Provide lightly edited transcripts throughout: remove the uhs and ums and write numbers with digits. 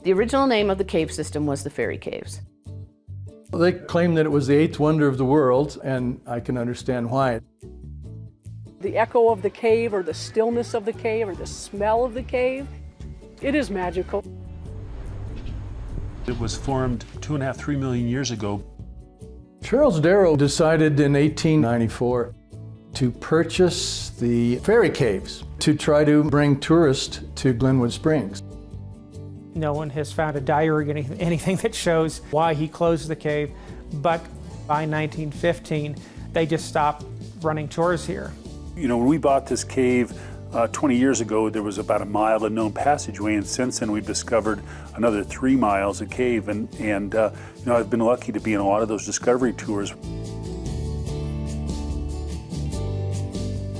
The original name of the cave system was the Fairy Caves. They claim that it was the eighth wonder of the world, and I can understand why. The echo of the cave, or the stillness of the cave, or the smell of the cave, it is magical. It was formed 2.5, 3 million years ago. Charles Darrow decided in 1894 to purchase the Fairy Caves to try to bring tourists to Glenwood Springs. No one has found a diary or anything that shows why he closed the cave, but by 1915, they just stopped running tours here. You know, when we bought this cave 20 years ago, there was about a mile of known passageway, and since then we've discovered another 3 miles of cave, and you know, I've been lucky to be in a lot of those discovery tours.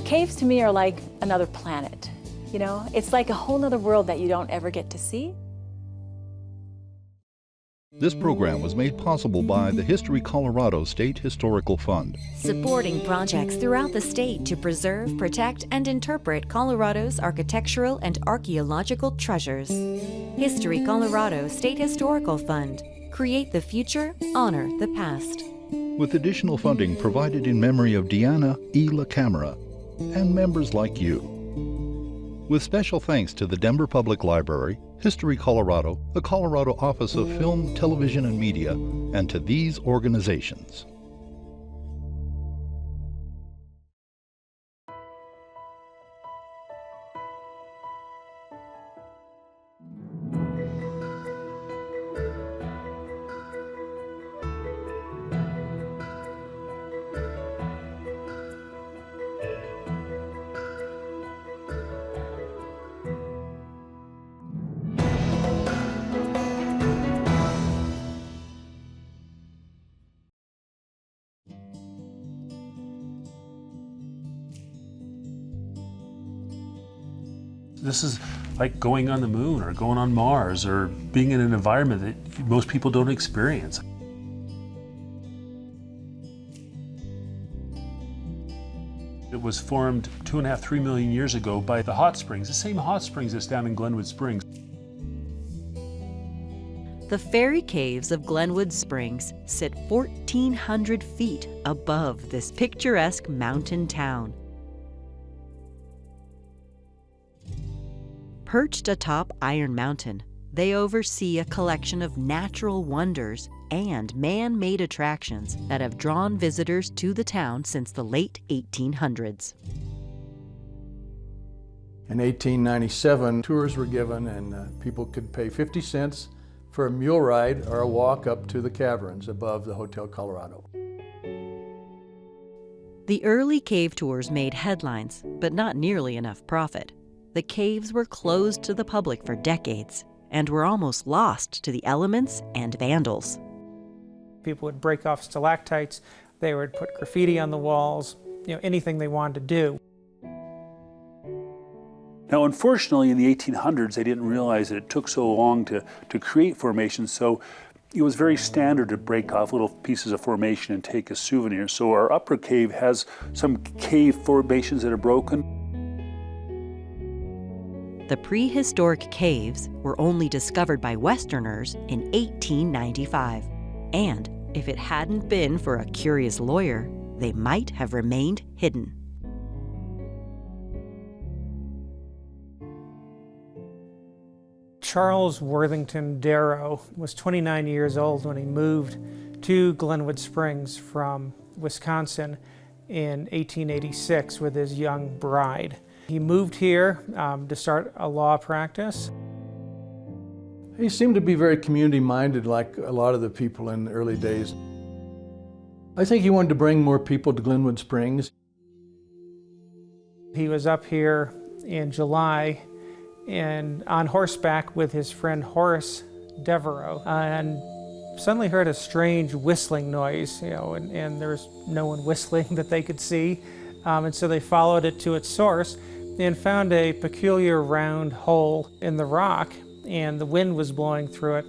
Caves to me are like another planet, you know? It's like a whole other world that you don't ever get to see. This program was made possible by the History Colorado State Historical Fund, supporting projects throughout the state to preserve, protect, and interpret Colorado's architectural and archaeological treasures. History Colorado State Historical Fund. Create the future, honor the past. with additional funding provided in memory of DEANNA E. and members like you. With special thanks to the Denver Public Library, History Colorado, the Colorado Office of Film, Television, and Media, and to these organizations. This is like going on the moon or going on Mars or being in an environment that most people don't experience. It was formed 2.5, 3 million years ago by the hot springs, the same hot springs that's down in Glenwood Springs. The fairy caves of Glenwood Springs sit 1,400 feet above this picturesque mountain town. Perched atop Iron Mountain, they oversee a collection of natural wonders and man-made attractions that have drawn visitors to the town since the late 1800s. In 1897, tours were given and people could pay 50 cents for a mule ride or a walk up to the Caverns above the Hotel Colorado. The early cave tours made headlines, but not nearly enough profit. The caves were closed to the public for decades and were almost lost to the elements and vandals. People would break off stalactites, they would put graffiti on the walls, anything they wanted to do. Now, unfortunately, in the 1800s, they didn't realize that it took so long to create formations, so it was very standard to break off little pieces of formation and take as souvenirs. So our upper cave has some cave formations that are broken. The prehistoric caves were only discovered by Westerners in 1895. And if it hadn't been for a curious lawyer, they might have remained hidden. Charles Worthington Darrow was 29 years old when he moved to Glenwood Springs from Wisconsin in 1886 with his young bride. He moved here to start a law practice. He seemed to be very community-minded, like a lot of the people in the early days. I think he wanted to bring more people to Glenwood Springs. He was up here in July and on horseback with his friend Horace Devereaux, and suddenly heard a strange whistling noise, and there was no one whistling that they could see. And so they followed it to its source and found a peculiar round hole in the rock, and the wind was blowing through it.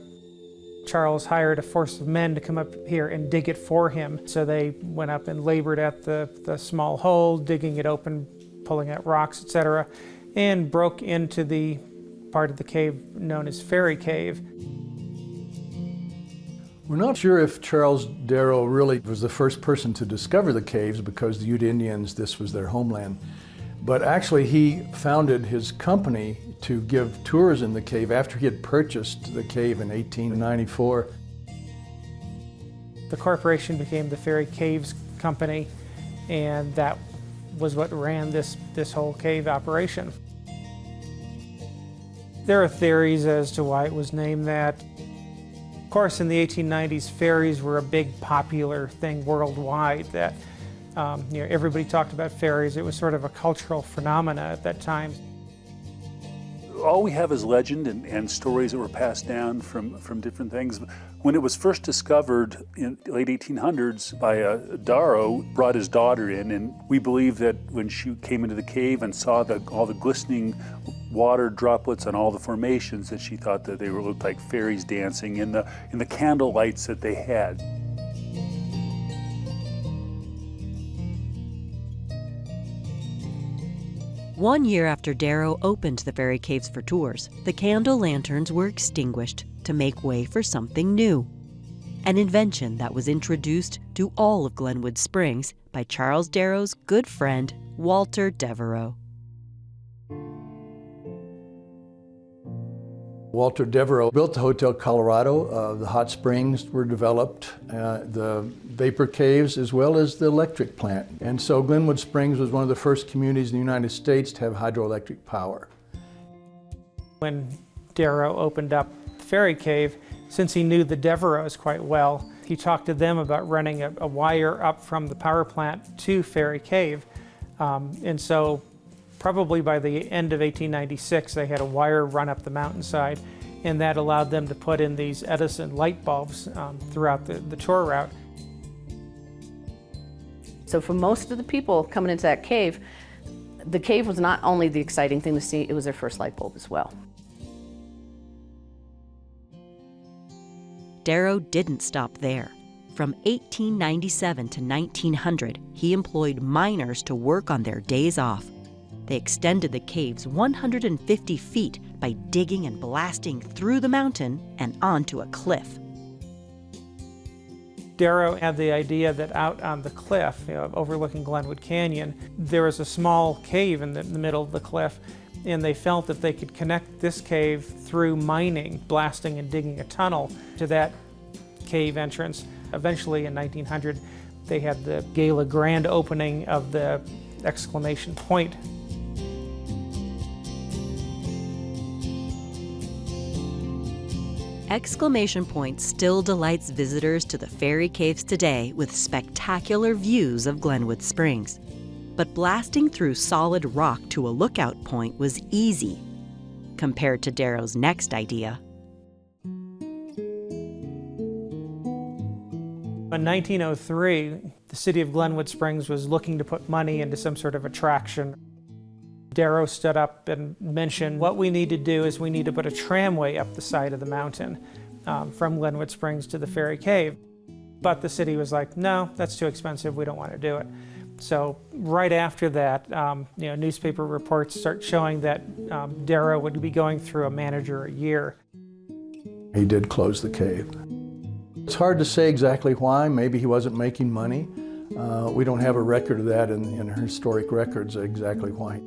Charles hired a force of men to come up here and dig it for him. So they went up and labored at the small hole, digging it open, pulling out rocks, etc., and broke into the part of the cave known as Fairy Cave. We're not sure if Charles Darrow really was the first person to discover the caves, because the Ute Indians, this was their homeland. But actually he founded his company to give tours in the cave after he had purchased the cave in 1894. The corporation became the Fairy Caves Company, and that was what ran this whole cave operation. There are theories as to why it was named that. Of course, in the 1890s, fairies were a big popular thing worldwide. That everybody talked about fairies. It was sort of a cultural phenomena at that time. All we have is legend and stories that were passed down from different things. When it was first discovered in the late 1800s by Darrow, brought his daughter in, and we believe that when she came into the cave and saw all the glistening water droplets on all the formations, that she thought that they looked like fairies dancing in the candle lights that they had. One year after Darrow opened the Fairy Caves for tours, the candle lanterns were extinguished to make way for something new. An invention that was introduced to all of Glenwood Springs by Charles Darrow's good friend, Walter Devereux. Walter Devereux built the Hotel Colorado. The hot springs were developed, the vapor caves, as well as the electric plant. And so Glenwood Springs was one of the first communities in the United States to have hydroelectric power. When Darrow opened up Fairy Cave, since he knew the Devereux quite well, he talked to them about running a wire up from the power plant to Fairy Cave. And so probably by the end of 1896, they had a wire run up the mountainside, and that allowed them to put in these Edison light bulbs throughout the tour route. So for most of the people coming into that cave, the cave was not only the exciting thing to see, it was their first light bulb as well. Darrow didn't stop there. From 1897 to 1900, he employed miners to work on their days off. They extended the caves 150 feet by digging and blasting through the mountain and onto a cliff. Darrow had the idea that out on the cliff, overlooking Glenwood Canyon, there was a small cave in the middle of the cliff, and they felt that they could connect this cave through mining, blasting and digging a tunnel to that cave entrance. Eventually, in 1900, they had the gala grand opening of the exclamation point. Exclamation Point still delights visitors to the Fairy Caves today with spectacular views of Glenwood Springs. But blasting through solid rock to a lookout point was easy, compared to Darrow's next idea. In 1903, the city of Glenwood Springs was looking to put money into some sort of attraction. Darrow stood up and mentioned, what we need to do is we need to put a tramway up the side of the mountain from Glenwood Springs to the Fairy Cave. But the city was like, no, that's too expensive, we don't want to do it. So right after that, newspaper reports start showing that Darrow would be going through a manager a year. He did close the cave. It's hard to say exactly why. Maybe he wasn't making money. We don't have a record of that in our historic records exactly why.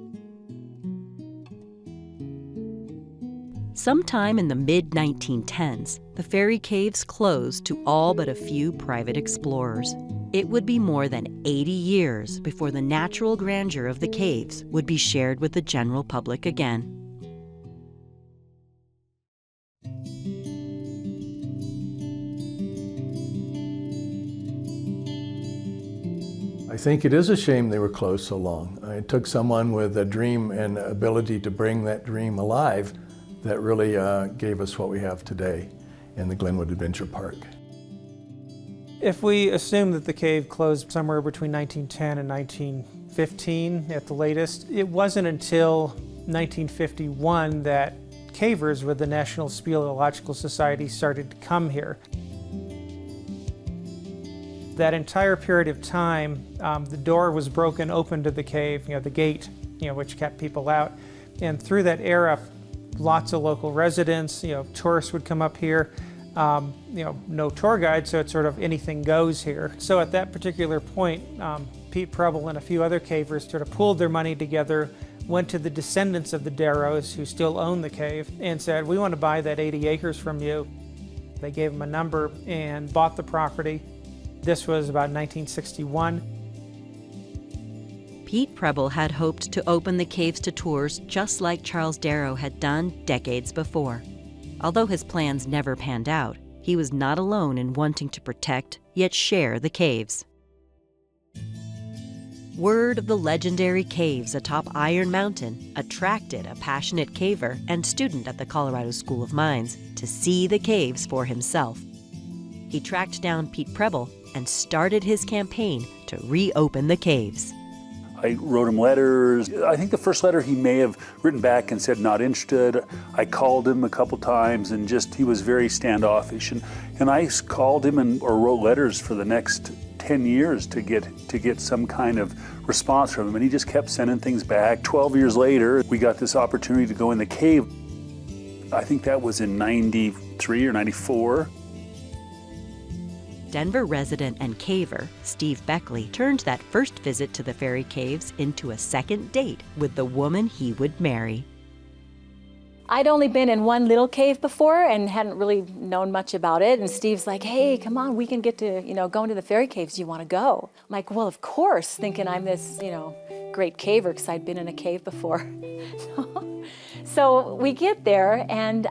Sometime in the mid-1910s, the Fairy Caves closed to all but a few private explorers. It would be more than 80 years before the natural grandeur of the caves would be shared with the general public again. I think it is a shame they were closed so long. It took someone with a dream and ability to bring that dream alive that really gave us what we have today in the Glenwood Adventure Park. If we assume that the cave closed somewhere between 1910 and 1915 at the latest, it wasn't until 1951 that cavers with the National Speleological Society started to come here. That entire period of time, the door was broken open to the cave, the gate, which kept people out. And through that era, lots of local residents, tourists would come up here. No tour guide, so it's sort of anything goes here. So at that particular point, Pete Preble and a few other cavers sort of pooled their money together, went to the descendants of the Darrows who still own the cave and said, we want to buy that 80 acres from you. They gave them a number and bought the property. This was about 1961. Pete Preble had hoped to open the caves to tours just like Charles Darrow had done decades before. Although his plans never panned out, he was not alone in wanting to protect yet share the caves. Word of the legendary caves atop Iron Mountain attracted a passionate caver and student at the Colorado School of Mines to see the caves for himself. He tracked down Pete Preble and started his campaign to reopen the caves. I wrote him letters. I think the first letter he may have written back and said not interested. I called him a couple times and he was very standoffish. And I called him or wrote letters for the next 10 years to get some kind of response from him, and he just kept sending things back. 12 years later, we got this opportunity to go in the cave. I think that was in 93 or 94. Denver resident and caver Steve Beckley turned that first visit to the Fairy Caves into a second date with the woman he would marry. I'd only been in one little cave before and hadn't really known much about it. And Steve's like, hey, come on, we can get to, go into the Fairy Caves. Do you want to go? I'm like, well, of course, thinking I'm this, great caver because I'd been in a cave before. So we get there and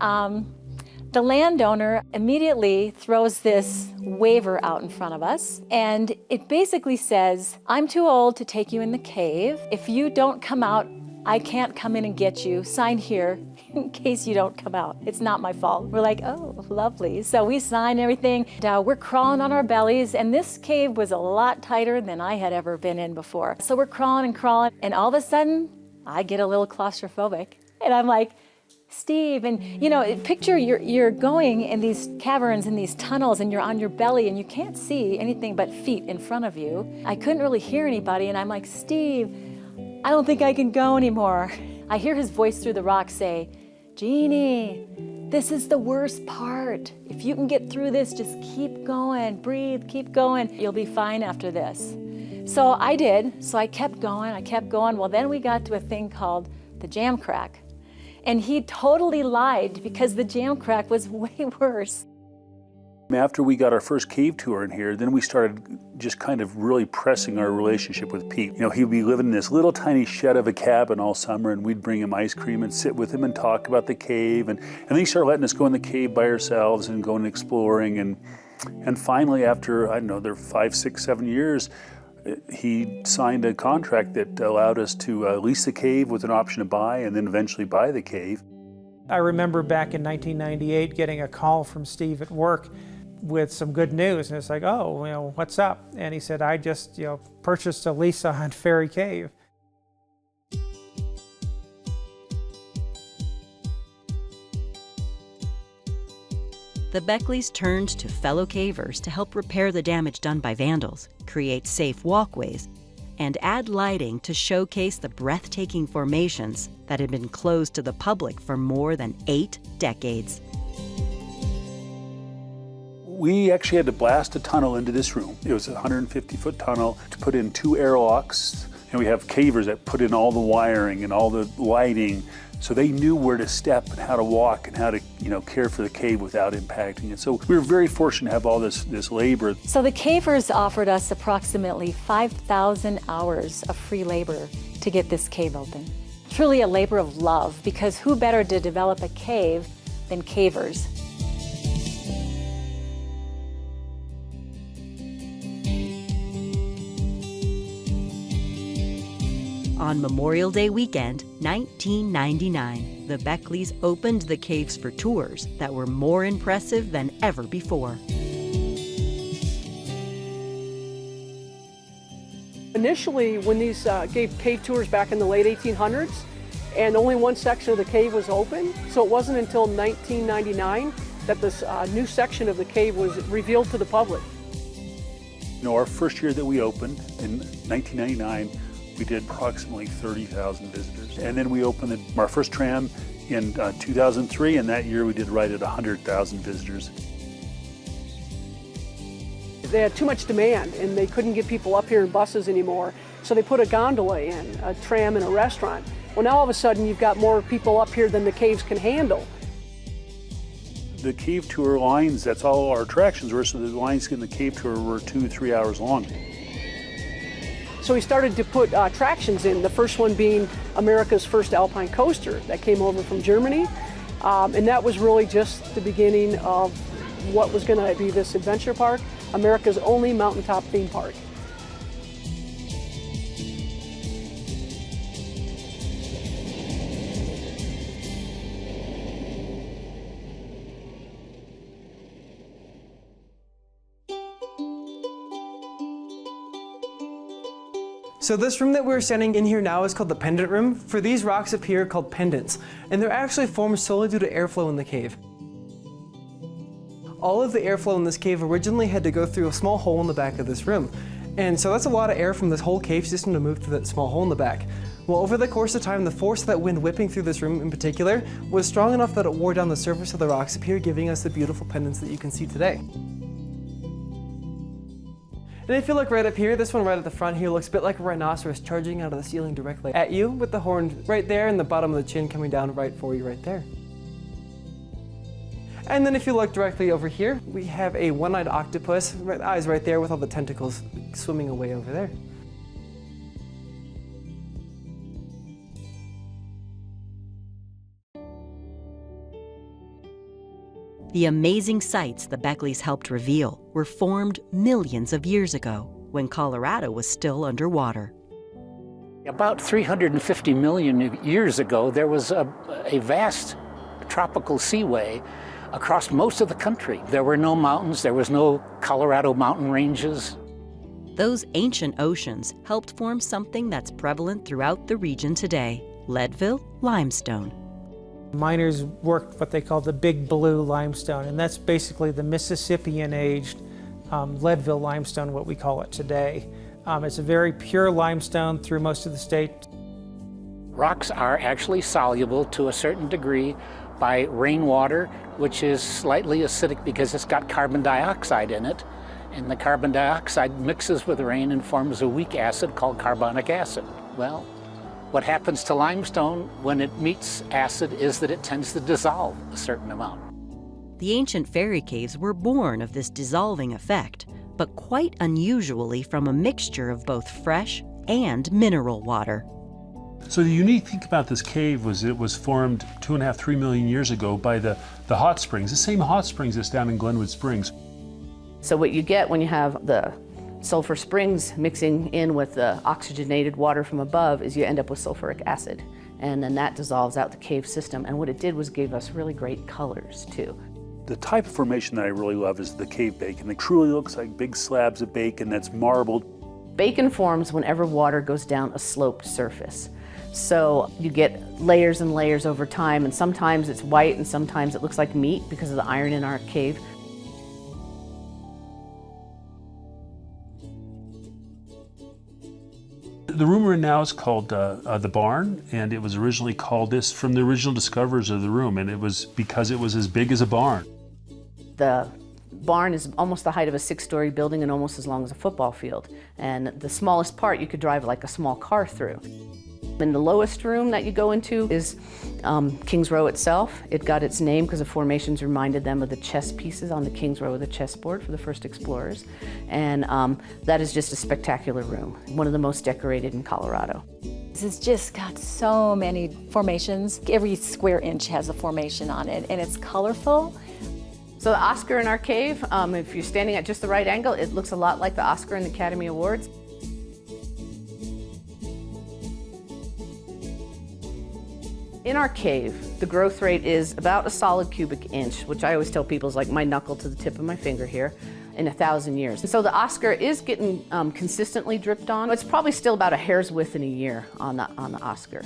the landowner immediately throws this waiver out in front of us. And it basically says, I'm too old to take you in the cave. If you don't come out, I can't come in and get you. Sign here in case you don't come out. It's not my fault. We're like, oh, lovely. So we sign everything. We're crawling on our bellies, and this cave was a lot tighter than I had ever been in before. So we're crawling and crawling, and all of a sudden, I get a little claustrophobic. And I'm like, Steve, and picture you're going in these caverns, in these tunnels, and you're on your belly, and you can't see anything but feet in front of you. I couldn't really hear anybody, and I'm like, Steve, I don't think I can go anymore. I hear his voice through the rock say, Jeannie, this is the worst part. If you can get through this, just keep going, breathe, keep going. You'll be fine after this. So I did. So I kept going. Well, then we got to a thing called the jam crack. And he totally lied because the jam crack was way worse. After we got our first cave tour in here, then we started just kind of really pressing our relationship with Pete. He'd be living in this little tiny shed of a cabin all summer, and we'd bring him ice cream and sit with him and talk about the cave. And then he started letting us go in the cave by ourselves and going exploring. And finally, after, I don't know, there 5, 6, 7 years, he signed a contract that allowed us to lease the cave with an option to buy and then eventually buy the cave. I remember back in 1998 getting a call from Steve at work with some good news, and it's like, oh, what's up? And he said, I just, purchased a lease on Fairy Cave. The Beckleys turned to fellow cavers to help repair the damage done by vandals, create safe walkways, and add lighting to showcase the breathtaking formations that had been closed to the public for more than 8 decades. We actually had to blast a tunnel into this room. It was a 150-foot tunnel to put in 2 airlocks, and we have cavers that put in all the wiring and all the lighting, so they knew where to step and how to walk and how to, care for the cave without impacting it. So we were very fortunate to have all this labor. So the cavers offered us approximately 5,000 hours of free labor to get this cave open. Truly a labor of love, because who better to develop a cave than cavers? On Memorial Day weekend, 1999, the Beckleys opened the caves for tours that were more impressive than ever before. Initially, when these gave cave tours back in the late 1800s, and only one section of the cave was open, so it wasn't until 1999 that this new section of the cave was revealed to the public. Our first year that we opened in 1999, We did approximately 30,000 visitors. And then we opened our first tram in 2003, and that year we did right at 100,000 visitors. They had too much demand and they couldn't get people up here in buses anymore. So they put a gondola in, a tram and a restaurant. Well, now all of a sudden you've got more people up here than the caves can handle. The cave tour lines, that's all our attractions were, so the lines in the cave tour were 2-3 hours long. So we started to put attractions in, the first one being America's first alpine coaster that came over from Germany. And that was really just the beginning of what was going to be this adventure park, America's only mountaintop theme park. So this room that we're standing in here now is called the pendant room. For these rocks up here called pendants, and they're actually formed solely due to airflow in the cave. All of the airflow in this cave originally had to go through a small hole in the back of this room. And so that's a lot of air from this whole cave system to move through that small hole in the back. Well, over the course of time, the force of that wind whipping through this room in particular was strong enough that it wore down the surface of the rocks up here, giving us the beautiful pendants that you can see today. And if you look right up here, this one right at the front here looks a bit like a rhinoceros charging out of the ceiling directly at you, with the horn right there and the bottom of the chin coming down right for you right there. And then if you look directly over here, we have a one-eyed octopus, eyes right there with all the tentacles swimming away over there. The amazing sights the Beckleys helped reveal were formed millions of years ago, when Colorado was still underwater. About 350 million years ago, there was a vast tropical seaway across most of the country. There were no mountains, there was no Colorado mountain ranges. Those ancient oceans helped form something that's prevalent throughout the region today, Leadville limestone. Miners worked what they call the Big Blue limestone, and that's basically the Mississippian-aged Leadville limestone, what we call it today. It's a very pure limestone through most of the state. Rocks are actually soluble to a certain degree by rainwater, which is slightly acidic because it's got carbon dioxide in it, and the carbon dioxide mixes with rain and forms a weak acid called carbonic acid. Well, what happens to limestone when it meets acid is that it tends to dissolve a certain amount. The ancient fairy caves were born of this dissolving effect, but quite unusually from a mixture of both fresh and mineral water. So the unique thing about this cave was it was formed 2.5–3 million years ago by the hot springs, the same hot springs that's down in Glenwood Springs. So what you get when you have the sulfur springs mixing in with the oxygenated water from above is you end up with sulfuric acid. And then that dissolves out the cave system. And what it did was gave us really great colors too. The type of formation that I really love is the cave bacon. It truly looks like big slabs of bacon that's marbled. Bacon forms whenever water goes down a sloped surface. So you get layers and layers over time, and sometimes it's white and sometimes it looks like meat because of the iron in our cave. The room we're in now is called the Barn, and it was originally called this from the original discoverers of the room, and it was because it was as big as a barn. The barn is almost the height of a 6-story building and almost as long as a football field. And the smallest part you could drive like a small car through. And the lowest room that you go into is King's Row itself. It got its name because the formations reminded them of the chess pieces on the King's Row of the chessboard for the first explorers. And that is just a spectacular room, one of the most decorated in Colorado. This has just got so many formations. Every square inch has a formation on it, and it's colorful. So the Oscar in our cave, if you're standing at just the right angle, it looks a lot like the Oscar in the Academy Awards. In our cave, the growth rate is about a solid cubic inch, which I always tell people is like my knuckle to the tip of my finger here, in 1,000 years. And so the Oscar is getting consistently dripped on. It's probably still about a hair's width in a year on the Oscar.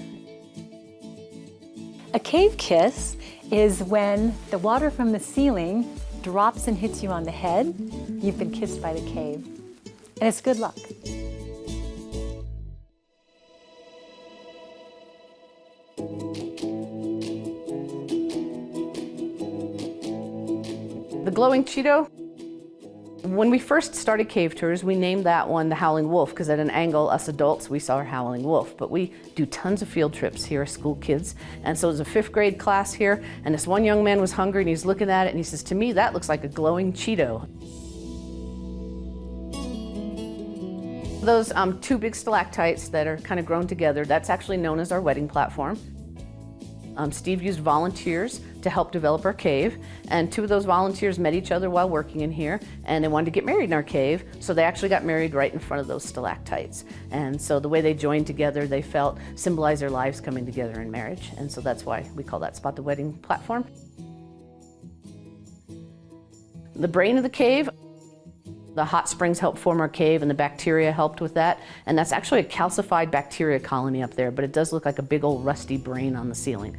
A cave kiss is when the water from the ceiling drops and hits you on the head. You've been kissed by the cave, and it's good luck. The glowing Cheeto, when we first started cave tours, we named that one the Howling Wolf because at an angle, us adults, we saw our Howling Wolf. But we do tons of field trips here as school kids. And so there's a 5th grade class here, and this one young man was hungry and he's looking at it and he says, to me, that looks like a glowing Cheeto. Those 2 big stalactites that are kind of grown together, that's actually known as our wedding platform. Steve used volunteers to help develop our cave, and 2 of those volunteers met each other while working in here, and they wanted to get married in our cave, so they actually got married right in front of those stalactites. And so the way they joined together, they felt symbolized their lives coming together in marriage, and so that's why we call that spot the wedding platform. The brain of the cave, the hot springs helped form our cave and the bacteria helped with that. And that's actually a calcified bacteria colony up there, but it does look like a big old rusty brain on the ceiling.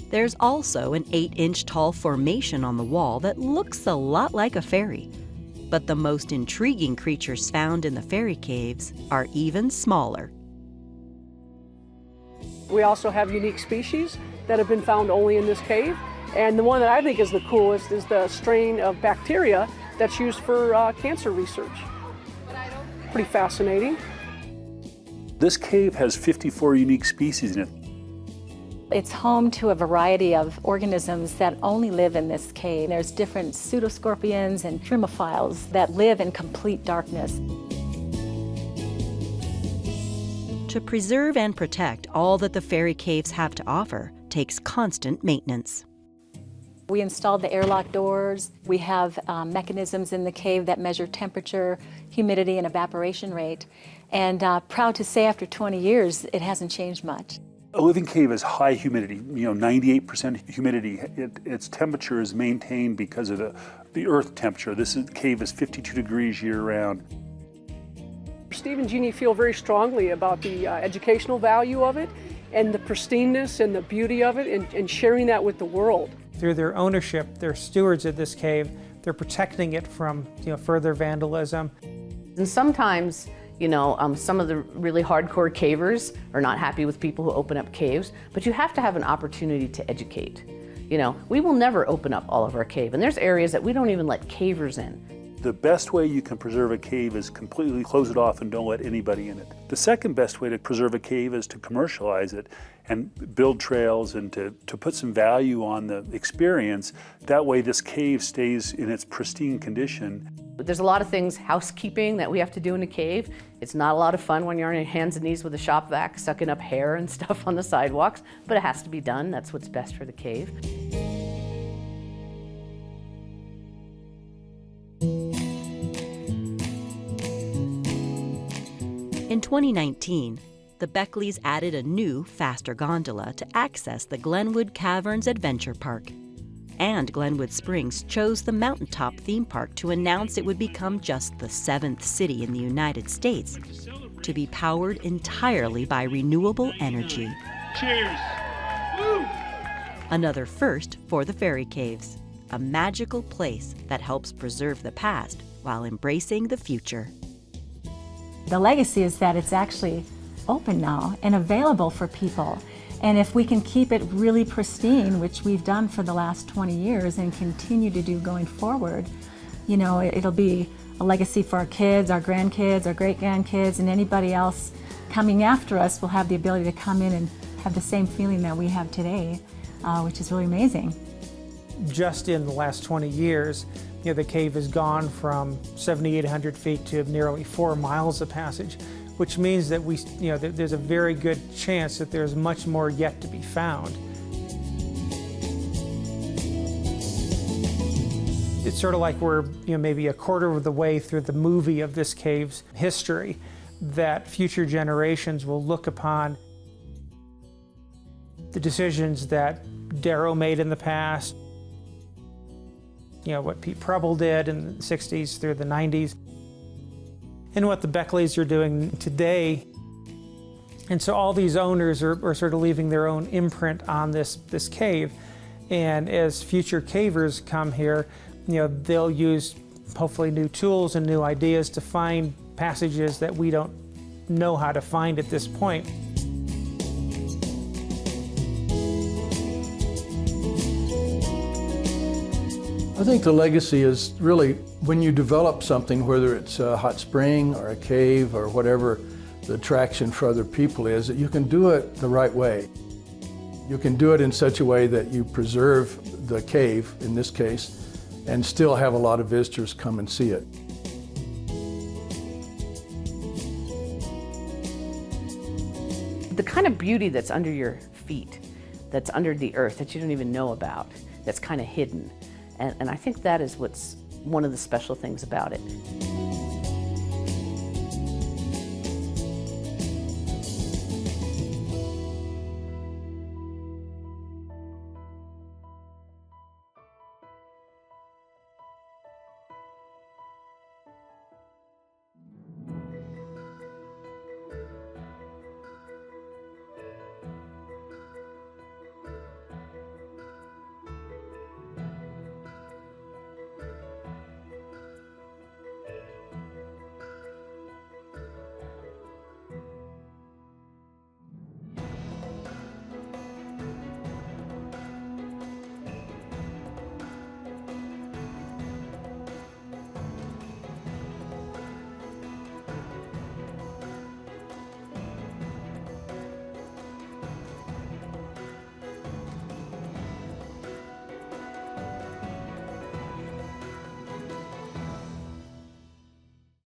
There's also an 8-inch tall formation on the wall that looks a lot like a fairy. But the most intriguing creatures found in the fairy caves are even smaller. We also have unique species that have been found only in this cave. And the one that I think is the coolest is the strain of bacteria that's used for cancer research. Pretty fascinating. This cave has 54 unique species in it. It's home to a variety of organisms that only live in this cave. There's different pseudoscorpions and trimophiles that live in complete darkness. To preserve and protect all that the fairy caves have to offer takes constant maintenance. We installed the airlock doors. We have mechanisms in the cave that measure temperature, humidity, and evaporation rate. And proud to say after 20 years, it hasn't changed much. A living cave has high humidity, 98% humidity. Its temperature is maintained because of the earth temperature. This cave is 52 degrees year-round. Steve and Jeannie feel very strongly about the educational value of it and the pristineness and the beauty of it and sharing that with the world. Through their ownership, they're stewards of this cave. They're protecting it from further vandalism. And sometimes, some of the really hardcore cavers are not happy with people who open up caves, but you have to have an opportunity to educate. We will never open up all of our cave, and there's areas that we don't even let cavers in. The best way you can preserve a cave is completely close it off and don't let anybody in it. The second best way to preserve a cave is to commercialize it and build trails and to put some value on the experience. That way this cave stays in its pristine condition. But there's a lot of things, housekeeping, that we have to do in a cave. It's not a lot of fun when you're on your hands and knees with a shop vac sucking up hair and stuff on the sidewalks, but it has to be done. That's what's best for the cave. In 2019, the Beckleys added a new, faster gondola to access the Glenwood Caverns Adventure Park. And Glenwood Springs chose the mountaintop theme park to announce it would become just the 7th city in the United States to be powered entirely by renewable energy. Cheers! Woo! Another first for the fairy caves, a magical place that helps preserve the past while embracing the future. The legacy is that it's actually open now and available for people. And if we can keep it really pristine, which we've done for the last 20 years and continue to do going forward, it'll be a legacy for our kids, our grandkids, our great-grandkids, and anybody else coming after us will have the ability to come in and have the same feeling that we have today, which is really amazing. Just in the last 20 years, the cave has gone from 7,800 feet to nearly 4 miles of passage, which means that there's a very good chance that there's much more yet to be found. It's sort of like we're maybe a quarter of the way through the movie of this cave's history, that future generations will look upon the decisions that Darrow made in the past, what Pete Preble did in the 60s through the 90s, and what the Beckleys are doing today. And so all these owners are sort of leaving their own imprint on this cave. And as future cavers come here, they'll use hopefully new tools and new ideas to find passages that we don't know how to find at this point. I think the legacy is really when you develop something, whether it's a hot spring or a cave or whatever the attraction for other people is, that you can do it the right way. You can do it in such a way that you preserve the cave, in this case, and still have a lot of visitors come and see it. The kind of beauty that's under your feet, that's under the earth, that you don't even know about, that's kind of hidden. And I think that is what's one of the special things about it.